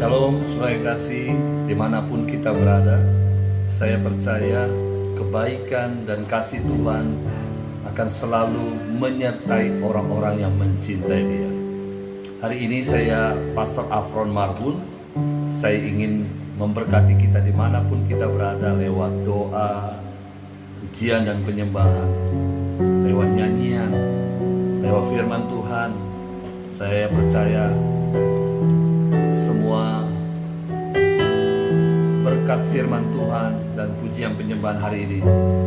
Shalom, saudara yang kasih, dimanapun kita berada, saya percaya kebaikan dan kasih Tuhan akan selalu menyertai orang-orang yang mencintai Dia. Hari ini saya Pastor Afron Marbun. Saya ingin memberkati kita dimanapun kita berada lewat doa, pujian dan penyembahan, lewat nyanyian, lewat firman Tuhan. Saya percaya semua berkat firman Tuhan dan pujian penyembahan hari ini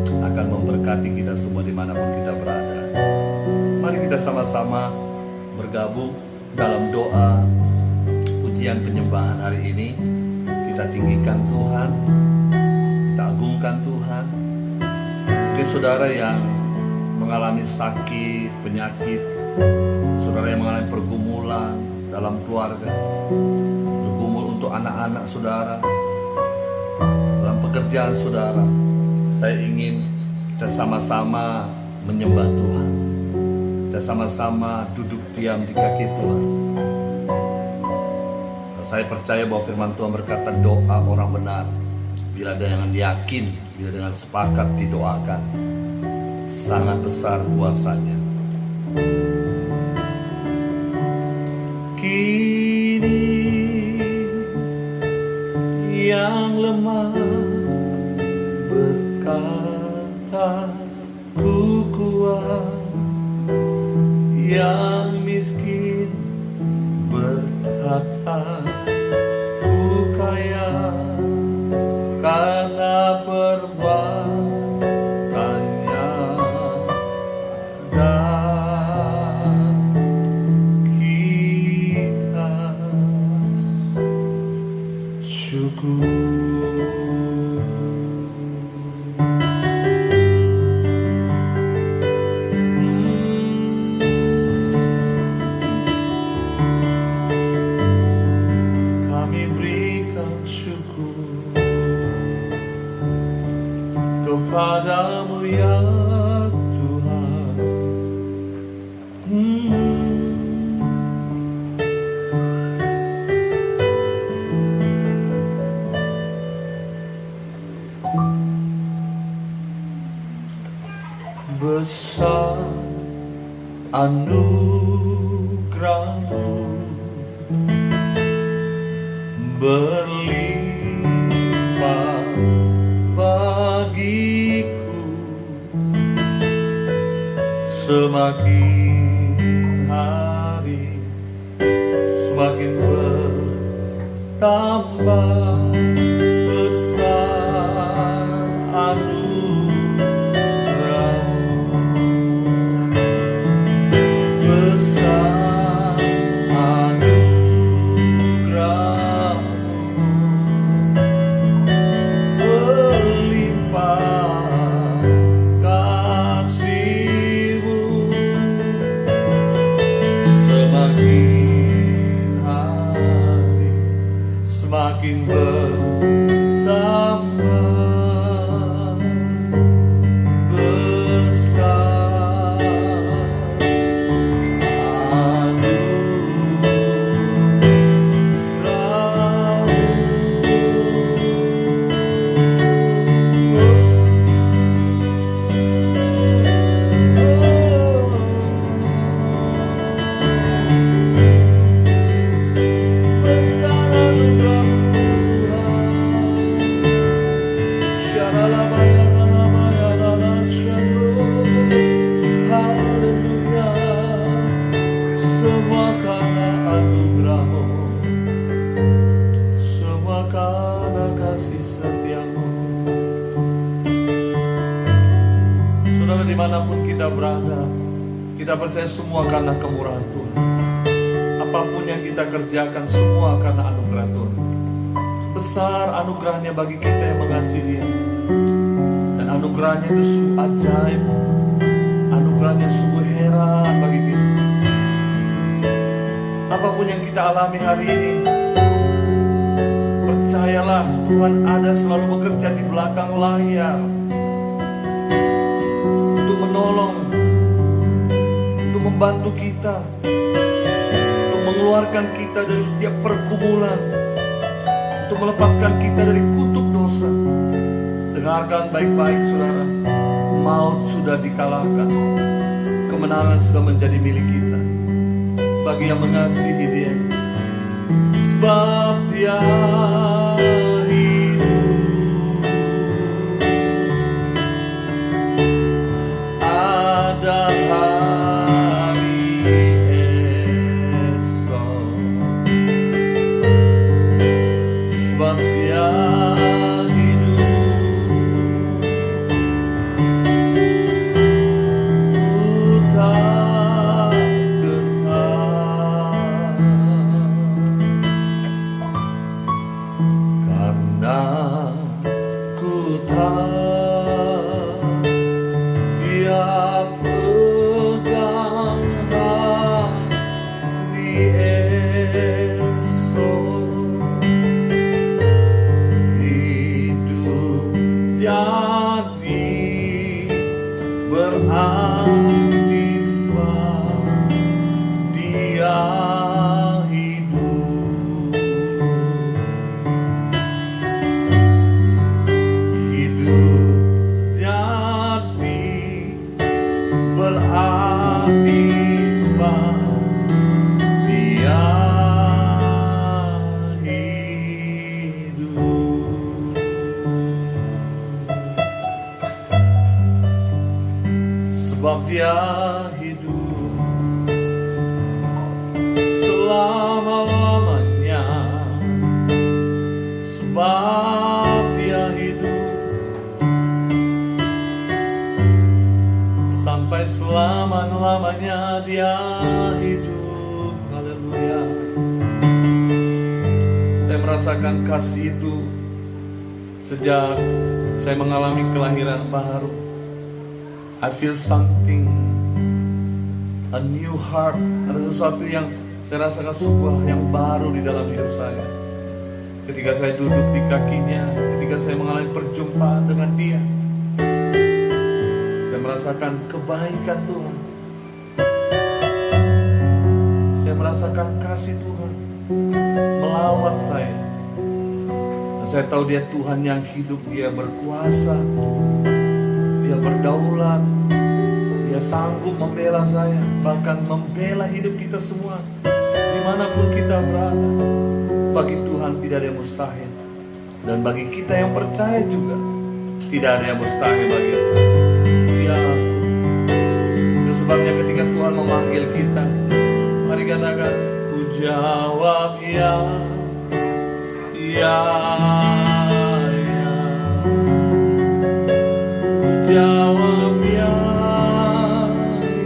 akan memberkati kita semua dimanapun kita berada. Mari kita sama-sama bergabung dalam doa, pujian penyembahan hari ini. Kita tinggikan Tuhan, kita agungkan Tuhan. Untuk saudara yang mengalami sakit, penyakit, saudara yang mengalami pergumulan dalam keluarga, bergumul untuk anak-anak saudara, dalam pekerjaan saudara, saya ingin kita sama-sama menyembah Tuhan. Kita sama-sama duduk diam di kaki Tuhan. Saya percaya bahwa firman Tuhan berkata doa orang benar bila dengan yakin, bila dengan sepakat didoakan, sangat besar kuasanya. Kini yang lemah berkata ku kuat, yang miskin berkata ku kaya, karena perbuatannya dan kita syukur. Kepadamu ya Tuhan, besar anugerah-Mu, berlimpah bagiku, semakin hari semakin bertambah besar anugerah-Mu, besar anugerah-Mu, semakin bertambah besar dimanapun kita berada, kita percaya semua karena kemurahan Tuhan. Apapun yang kita kerjakan, semua karena anugerah Tuhan. Besar anugerahnya bagi kita yang mengasihi Dia, dan anugerahnya itu sungguh ajaib, anugerahnya sungguh heran bagi kita. Apapun yang kita alami hari ini, percayalah Tuhan ada selalu bekerja di belakang layar untuk menolong, untuk membantu kita, untuk mengeluarkan kita dari setiap pergumulan, untuk melepaskan kita dari kutuk dosa. Dengarkan baik-baik saudara, maut sudah dikalahkan, kemenangan sudah menjadi milik kita bagi yang mengasihi Dia. Sebab Dia hidup, ada hari esok. Sebab Dia hidup selama-lamanya. Sebab Dia hidup sampai selama-lamanya. Dia hidup. Haleluya. Saya merasakan kasih itu sejak saya mengalami kelahiran baru. I feel something, a new heart. Ada sesuatu yang saya rasakan, sebuah yang baru di dalam hidup saya. Ketika saya duduk di kakinya, ketika saya mengalami perjumpaan dengan Dia, saya merasakan kebaikan Tuhan. Saya merasakan kasih Tuhan melawat saya. Dan saya tahu Dia Tuhan yang hidup, Dia berkuasa, Dia berdaulat, Dia sanggup membela saya, bahkan membela hidup kita semua, dimanapun kita berada. Bagi Tuhan tidak ada yang mustahil, dan bagi kita yang percaya juga tidak ada yang mustahil bagi Tuhan. Dia itu sebabnya ketika Tuhan memanggil kita, mari katakan, ku jawab ya, ya, ya. Ku jawab ya,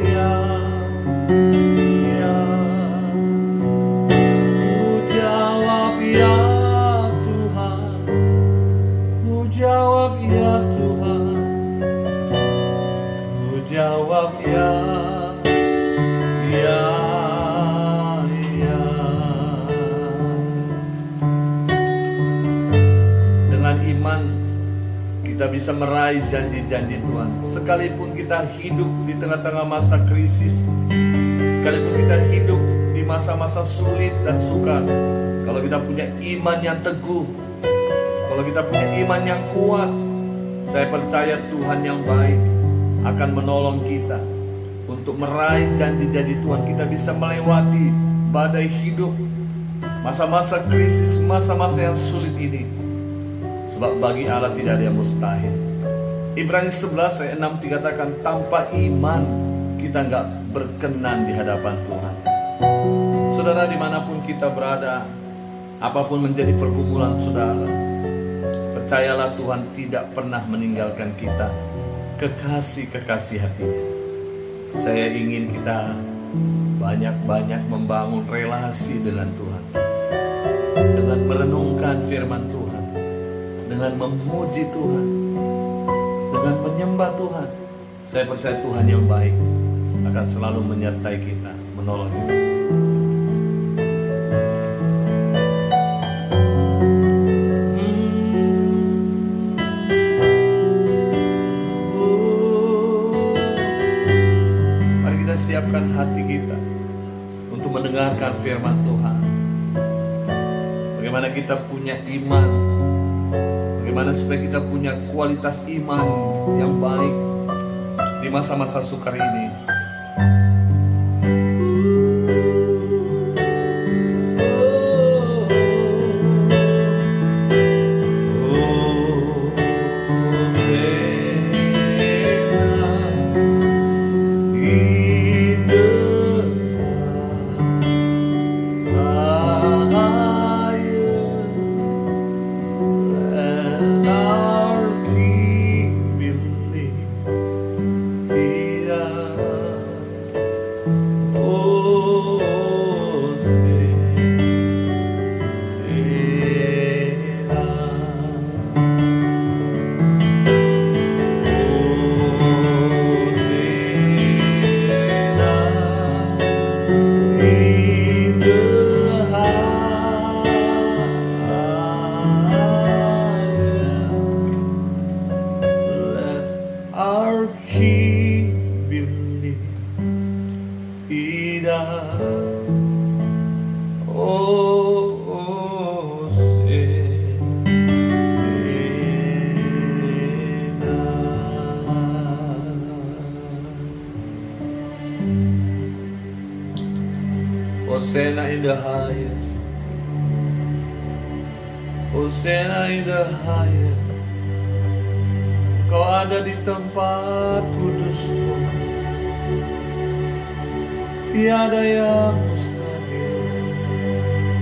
ya, ya. Ku jawab ya Tuhan, ku jawab ya Tuhan, ku jawab ya, ya, ya. Dengan iman kita bisa meraih janji-janji Tuhan. Sekalipun kita hidup di tengah-tengah masa krisis, sekalipun kita hidup di masa-masa sulit dan sukar, kalau kita punya iman yang teguh, kalau kita punya iman yang kuat, saya percaya Tuhan yang baik akan menolong kita untuk meraih janji-janji Tuhan. Kita bisa melewati badai hidup, masa-masa krisis, masa-masa yang sulit ini. Sebab bagi Allah tidak ada yang mustahil. Ibrani 11 ayat 6 dikatakan, tanpa iman kita nggak berkenan di hadapan Tuhan. Saudara, dimanapun kita berada, apapun menjadi pergumulan saudara, percayalah Tuhan tidak pernah meninggalkan kita, kekasih-kekasih hatinya. Saya ingin kita banyak-banyak membangun relasi dengan Tuhan, dengan merenungkan firman Tuhan, dengan memuji Tuhan, dengan menyembah Tuhan. Saya percaya Tuhan yang baik akan selalu menyertai kita, menolong kita. Mari kita siapkan hati kita untuk mendengarkan firman Tuhan. bagaimana kita punya iman, bagaimana supaya kita punya kualitas iman yang baik di masa-masa sukar ini. Hosanna in the highest. Hosanna in the highest. Kau ada di tempat kudus-Mu. Tiada yang mustahil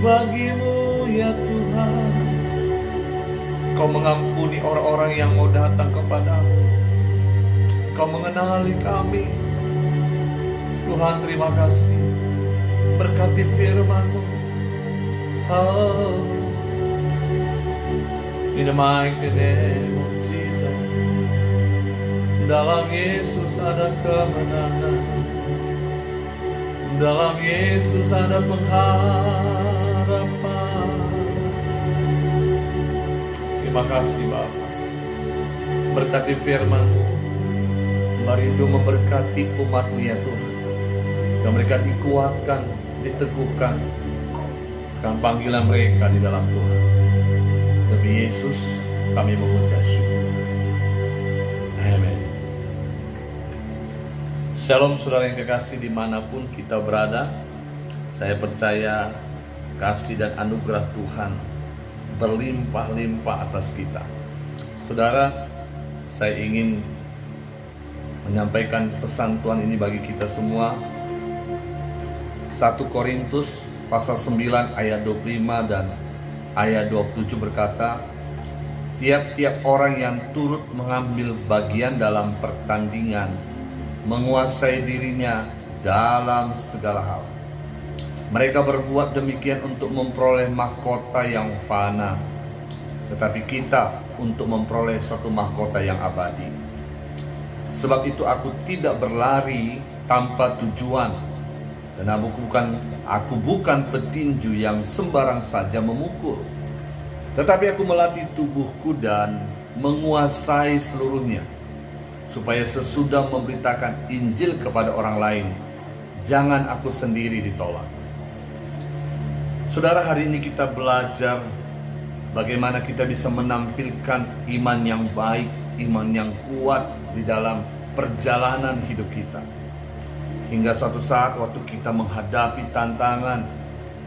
bagi-Mu ya Tuhan. Kau mengampuni orang-orang yang mau datang kepadamu. Kau mengenali kami. Tuhan, terima kasih. Berkati firman-Mu. Oh, in the mighty name of Jesus. Dalam Yesus ada kemenangan. Dalam Yesus ada pengharapan. Terima kasih Bapa. Berkati firman-Mu. Merindu memberkati umat-Mu ya Tuhan. Dan mereka dikuatkan, diteguhkan dengan panggilan mereka di dalam Tuhan. Demi Yesus kami mengucap syukur. Amin. Shalom saudara yang kekasih dimanapun kita berada. Saya percaya kasih dan anugerah Tuhan berlimpah-limpah atas kita. Saudara, saya ingin menyampaikan pesan Tuhan ini bagi kita semua. 1 Korintus pasal 9 ayat 25 dan ayat 27 berkata, tiap-tiap orang yang turut mengambil bagian dalam pertandingan menguasai dirinya dalam segala hal. Mereka berbuat demikian untuk memperoleh mahkota yang fana, tetapi kita untuk memperoleh suatu mahkota yang abadi. Sebab itu aku tidak berlari tanpa tujuan. Dan aku bukan petinju yang sembarang saja memukul, tetapi aku melatih tubuhku dan menguasai seluruhnya, supaya sesudah memberitakan Injil kepada orang lain, jangan aku sendiri ditolak. Saudara, hari ini kita belajar bagaimana kita bisa menampilkan iman yang baik, iman yang kuat di dalam perjalanan hidup kita. Hingga suatu saat waktu kita menghadapi tantangan,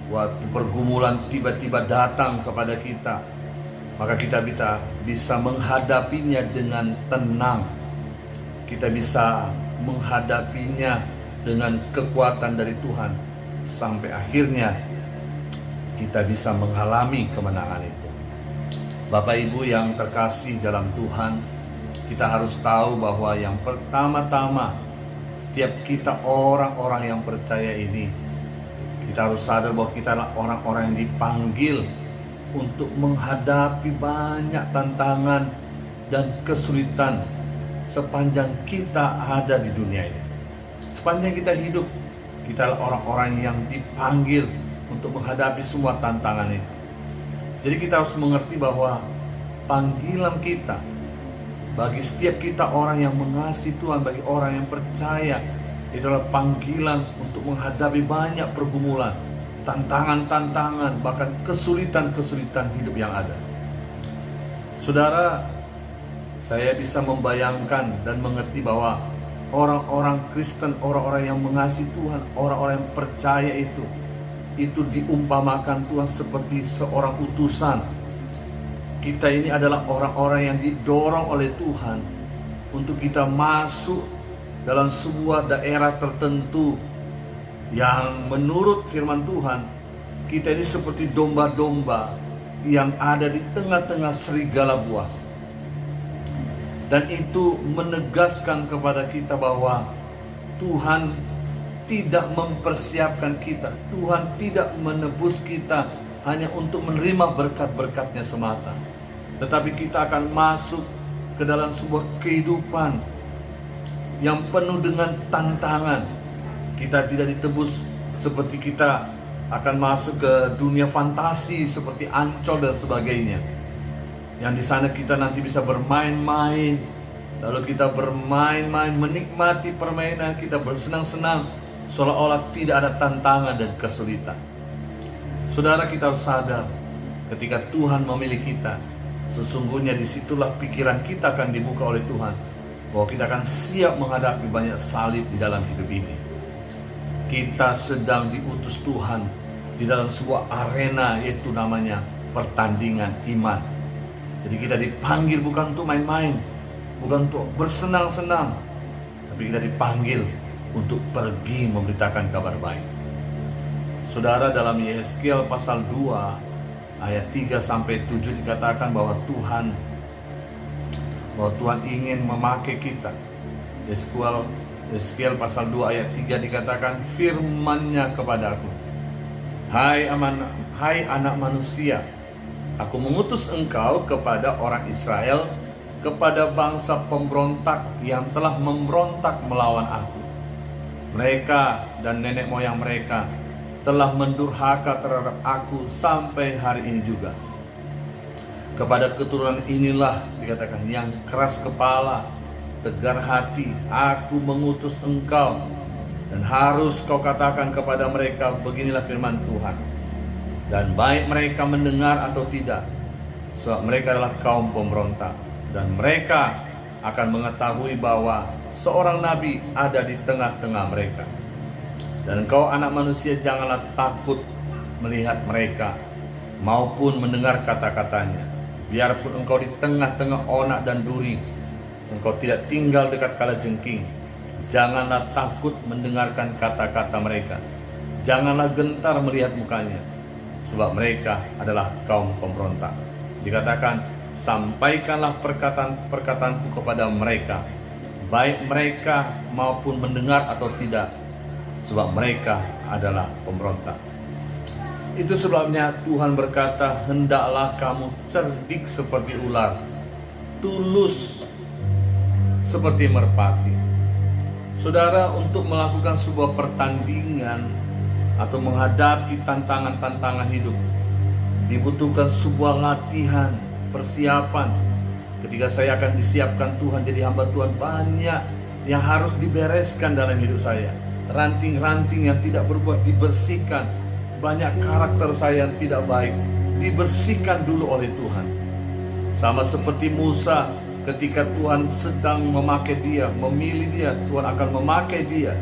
waktu pergumulan tiba-tiba datang kepada kita, maka kita bisa menghadapinya dengan tenang. Kita bisa menghadapinya dengan kekuatan dari Tuhan, sampai akhirnya kita bisa mengalami kemenangan itu. Bapak Ibu yang terkasih dalam Tuhan, kita harus tahu bahwa yang pertama-tama, setiap kita orang-orang yang percaya ini, kita harus sadar bahwa kita adalah orang-orang yang dipanggil untuk menghadapi banyak tantangan dan kesulitan sepanjang kita ada di dunia ini. Sepanjang kita hidup, kita adalah orang-orang yang dipanggil untuk menghadapi semua tantangan itu. Jadi kita harus mengerti bahwa panggilan kita bagi setiap kita orang yang mengasihi Tuhan, bagi orang yang percaya, itu adalah panggilan untuk menghadapi banyak pergumulan, tantangan-tantangan, bahkan kesulitan-kesulitan hidup yang ada. Saudara, saya bisa membayangkan dan mengerti bahwa orang-orang Kristen, orang-orang yang mengasihi Tuhan, orang-orang yang percaya itu diumpamakan Tuhan seperti seorang utusan. Kita ini adalah orang-orang yang didorong oleh Tuhan untuk kita masuk dalam sebuah daerah tertentu yang menurut firman Tuhan, kita ini seperti domba-domba yang ada di tengah-tengah serigala buas. Dan itu menegaskan kepada kita bahwa Tuhan tidak mempersiapkan kita, Tuhan tidak menebus kita hanya untuk menerima berkat-berkatnya semata, tetapi kita akan masuk ke dalam sebuah kehidupan yang penuh dengan tantangan. Kita tidak ditebus seperti kita akan masuk ke dunia fantasi seperti Ancol dan sebagainya, yang di sana kita nanti bisa bermain-main, lalu kita bermain-main, menikmati permainan, kita bersenang-senang, seolah-olah tidak ada tantangan dan kesulitan. Saudara, kita harus sadar, ketika Tuhan memilih kita, sesungguhnya disitulah pikiran kita akan dibuka oleh Tuhan, bahwa kita akan siap menghadapi banyak salib di dalam hidup ini. Kita sedang diutus Tuhan di dalam sebuah arena, yaitu namanya pertandingan iman. Jadi kita dipanggil bukan untuk main-main, bukan untuk bersenang-senang, tapi kita dipanggil untuk pergi memberitakan kabar baik. Saudara, dalam Yehezkiel pasal 2 ayat 3-7 dikatakan bahwa Tuhan ingin memakai kita. Yehezkiel pasal 2 ayat 3 dikatakan, firman-Nya kepadaku, Hai anak manusia, Aku mengutus engkau kepada orang Israel, kepada bangsa pemberontak yang telah memberontak melawan aku. Mereka dan nenek moyang mereka telah mendurhaka terhadap aku sampai hari ini juga. Kepada keturunan inilah dikatakan yang keras kepala, tegar hati, aku mengutus engkau, dan harus kau katakan kepada mereka, beginilah firman Tuhan. Dan baik mereka mendengar atau tidak, sebab mereka adalah kaum pemberontak, dan mereka akan mengetahui bahwa seorang nabi ada di tengah-tengah mereka. Dan engkau anak manusia, janganlah takut melihat mereka maupun mendengar kata-katanya. Biarpun engkau di tengah-tengah onak dan duri, engkau tidak tinggal dekat kalajengking, janganlah takut mendengarkan kata-kata mereka. Janganlah gentar melihat mukanya, sebab mereka adalah kaum pemberontak. Dikatakan, sampaikanlah perkataan-perkataanku kepada mereka, baik mereka maupun mendengar atau tidak, sebab mereka adalah pemberontak. Itu sebabnya Tuhan berkata, hendaklah kamu cerdik seperti ular, tulus seperti merpati. Saudara, untuk melakukan sebuah pertandingan atau menghadapi tantangan-tantangan hidup, dibutuhkan sebuah latihan, persiapan. Ketika saya akan disiapkan Tuhan jadi hamba Tuhan, banyak yang harus dibereskan dalam hidup saya. Ranting-ranting yang tidak berbuat dibersihkan. Banyak karakter saya yang tidak baik dibersihkan dulu oleh Tuhan. Sama seperti Musa, ketika Tuhan sedang memakai dia, memilih dia, Tuhan akan memakai dia,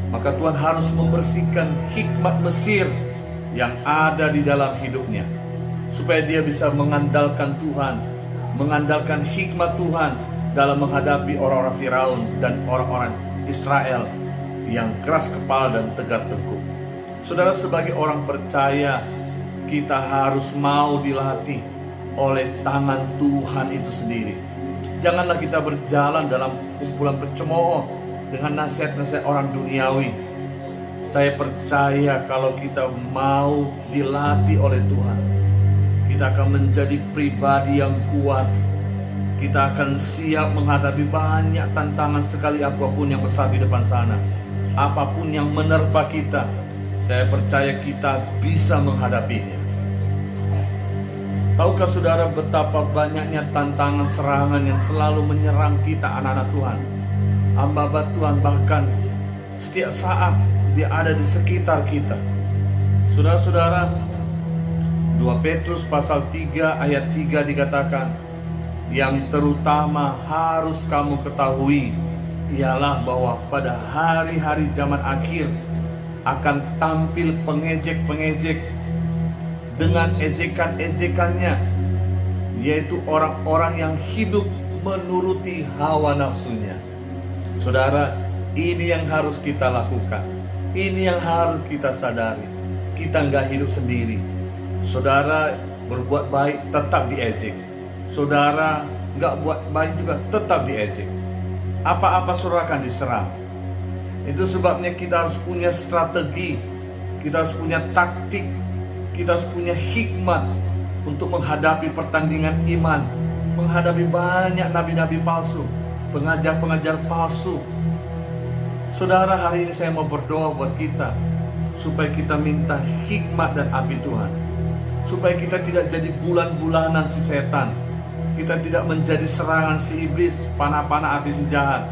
maka Tuhan harus membersihkan hikmat Mesir yang ada di dalam hidupnya, supaya dia bisa mengandalkan Tuhan, mengandalkan hikmat Tuhan dalam menghadapi orang-orang Firaun dan orang-orang Israel yang keras kepala dan tegar tengkuk. Saudara, sebagai orang percaya, kita harus mau dilatih oleh tangan Tuhan itu sendiri. Janganlah kita berjalan dalam kumpulan pencemooh dengan nasihat-nasihat orang duniawi. Saya percaya kalau kita mau dilatih oleh Tuhan, kita akan menjadi pribadi yang kuat. Kita akan siap menghadapi banyak tantangan sekali apapun yang besar di depan sana. Apapun yang menerpa kita, saya percaya kita bisa menghadapinya. Tahukah saudara betapa banyaknya tantangan serangan yang selalu menyerang kita anak-anak Tuhan, hamba-hamba Tuhan, bahkan setiap saat dia ada di sekitar kita. Saudara-saudara, 2 Petrus pasal 3 ayat 3 dikatakan, yang terutama harus kamu ketahui ialah bahwa pada hari-hari zaman akhir akan tampil pengejek-pengejek dengan ejekan-ejekannya, yaitu orang-orang yang hidup menuruti hawa nafsunya. Saudara, ini yang harus kita lakukan. Ini yang harus kita sadari. Kita nggak hidup sendiri. Saudara berbuat baik tetap diejek. Saudara nggak buat baik juga tetap diejek. Apa-apa saudara akan diserang. Itu sebabnya kita harus punya strategi, kita harus punya taktik, kita harus punya hikmat untuk menghadapi pertandingan iman, menghadapi banyak nabi-nabi palsu, pengajar-pengajar palsu. Saudara, hari ini saya mau berdoa buat kita, supaya kita minta hikmat dan api Tuhan, supaya kita tidak jadi bulan-bulanan si setan, kita tidak menjadi serangan si iblis, panah-panah api si jahat.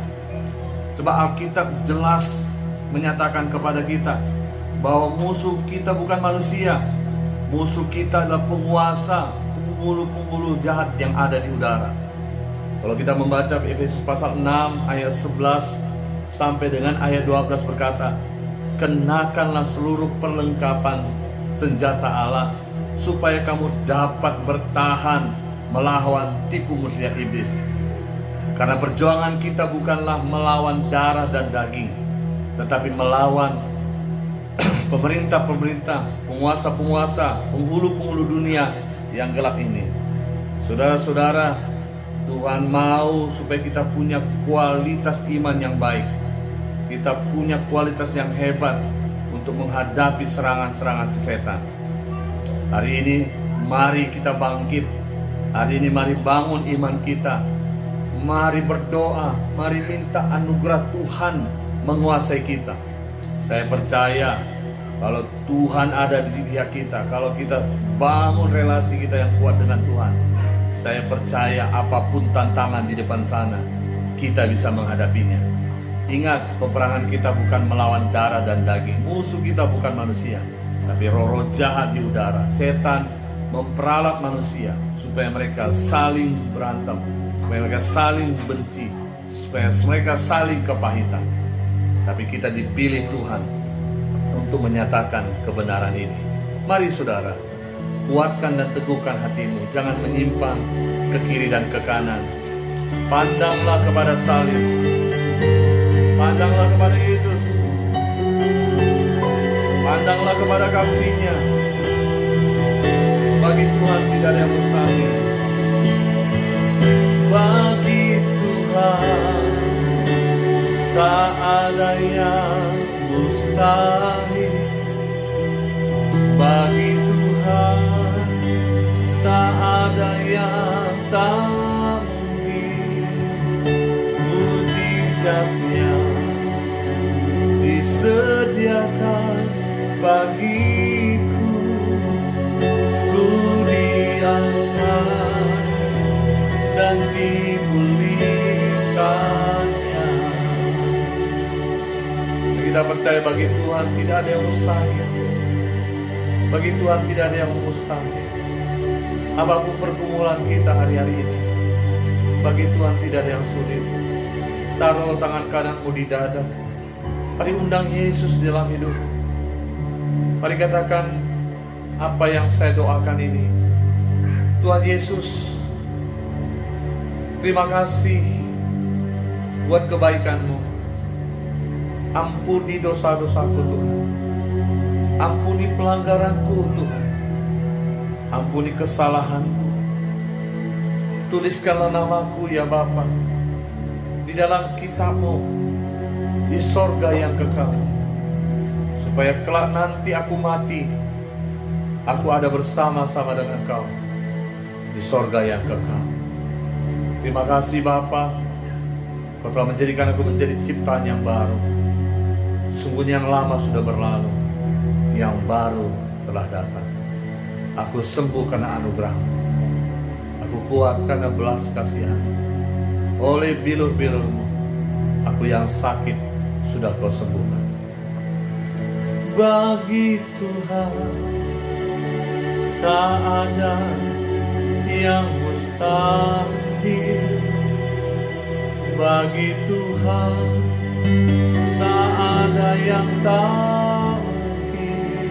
Sebab Alkitab jelas menyatakan kepada kita bahwa musuh kita bukan manusia, musuh kita adalah penguasa, penghulu-penghulu jahat yang ada di udara. Kalau kita membaca Efesus pasal 6 ayat 11 sampai dengan ayat 12 berkata, kenakanlah seluruh perlengkapan senjata Allah, supaya kamu dapat bertahan melawan tipu muslihat iblis. Karena perjuangan kita bukanlah melawan darah dan daging, tetapi melawan pemerintah-pemerintah, penguasa-penguasa, penghulu-penghulu dunia yang gelap ini. Saudara-saudara, Tuhan mau supaya kita punya kualitas iman yang baik, kita punya kualitas yang hebat untuk menghadapi serangan-serangan si setan. Hari ini mari kita bangkit. Hari ini mari bangun iman kita. Mari berdoa, mari minta anugerah Tuhan menguasai kita. Saya percaya kalau Tuhan ada di pihak kita, kalau kita bangun relasi kita yang kuat dengan Tuhan, saya percaya apapun tantangan di depan sana, kita bisa menghadapinya. Ingat, peperangan kita bukan melawan darah dan daging. Musuh kita bukan manusia, tapi roh-roh jahat di udara. Setan memperalat manusia supaya mereka saling berantem, supaya mereka saling benci, supaya mereka saling kepahitan. Tapi kita dipilih Tuhan untuk menyatakan kebenaran ini. Mari saudara, kuatkan dan teguhkan hatimu. Jangan menyimpang ke kiri dan ke kanan. Pandanglah kepada salib. Pandanglah kepada Yesus. Pandanglah kepada kasih-Nya. Bagi Tuhan tidak ada yang mustahil. Bagi Tuhan tak ada yang mustahil. Bagi Tuhan tak ada yang tak mungkin. Mujizat-Nya disediakan bagiku. Ku diangkat dan dipulihkannya. Kita percaya bagi Tuhan tidak ada yang mustahil. Bagi Tuhan tidak ada yang mustahil. Apapun pergumulan kita hari-hari ini, bagi Tuhan tidak ada yang sulit. Taruh tangan kananmu di dada. Mari undang Yesus dalam hidup. Mari katakan apa yang saya doakan ini. Tuhan Yesus, terima kasih buat kebaikan-Mu. Ampuni dosa-dosaku Tuhan. Ampuni pelanggaranku Tuhan. Ampuni kesalahanku. Tuliskanlah namaku ya Bapa di dalam kitab-Mu di sorga yang kekal, supaya kelak nanti aku mati, aku ada bersama-sama dengan Kau di sorga yang kekal. Terima kasih Bapa, Kau telah menjadikan aku menjadi ciptaan yang baru. Sungguhnya yang lama sudah berlalu, yang baru telah datang. Aku sembuh karena anugerah-Mu. Aku kuat karena belas kasihan. Oleh bilur-bilur-Mu, aku yang sakit sudah Kau sembuhkan. Bagi Tuhan tak ada yang mustahil. Bagi Tuhan tak ada yang tak mungkin.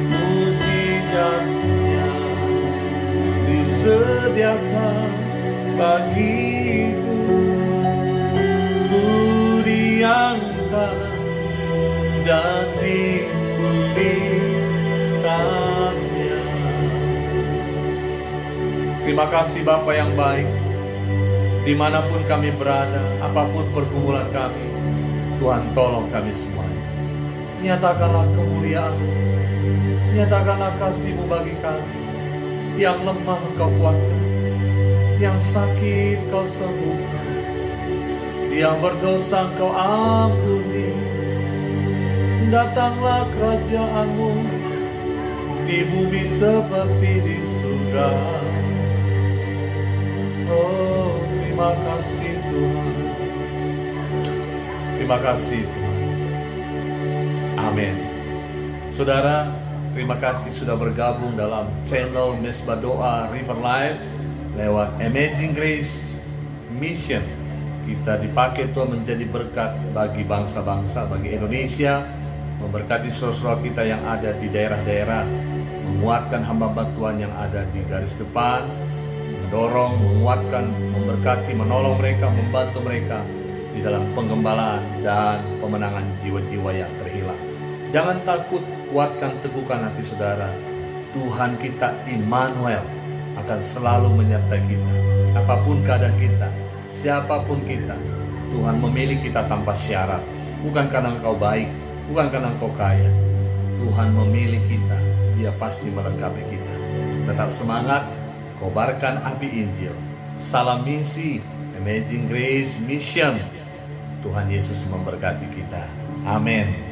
Mujizatnya disediakan bagiku. Ku diangkat dan dipulihkannya. Terima kasih Bapa yang baik. Dimanapun kami berada, apapun pergumulan kami, Tuhan tolong kami semuanya. Nyatakanlah kemuliaan, nyatakanlah kasih-Mu bagi kami. Yang lemah Engkau kuatkan, yang sakit Kau sembuhkan, yang berdosa Engkau ampuni. Datanglah kerajaan-Mu di bumi seperti di surga. Oh, terima kasih Tuhan. Terima kasih Tuhan. Amin. Saudara, terima kasih sudah bergabung dalam channel Mesbah Doa River Life lewat Amazing Grace Mission. Kita dipakai Tuhan menjadi berkat bagi bangsa-bangsa, bagi Indonesia, memberkati saudara kita yang ada di daerah-daerah, menguatkan hamba-hamba Tuhan yang ada di garis depan, mendorong, menguatkan, memberkati, menolong mereka, membantu mereka di dalam penggembalaan dan pemenangan jiwa-jiwa yang terhilang. Jangan takut, kuatkan, teguhkan hati saudara. Tuhan kita Immanuel akan selalu menyertai kita. Apapun keadaan kita, siapapun kita, Tuhan memilih kita tanpa syarat. Bukan karena engkau baik, bukan karena engkau kaya. Tuhan memilih kita, Dia pasti melengkapi kita. Tetap semangat, kobarkan api Injil. Salam misi Amazing Grace Mission. Tuhan Yesus memberkati kita. Amin.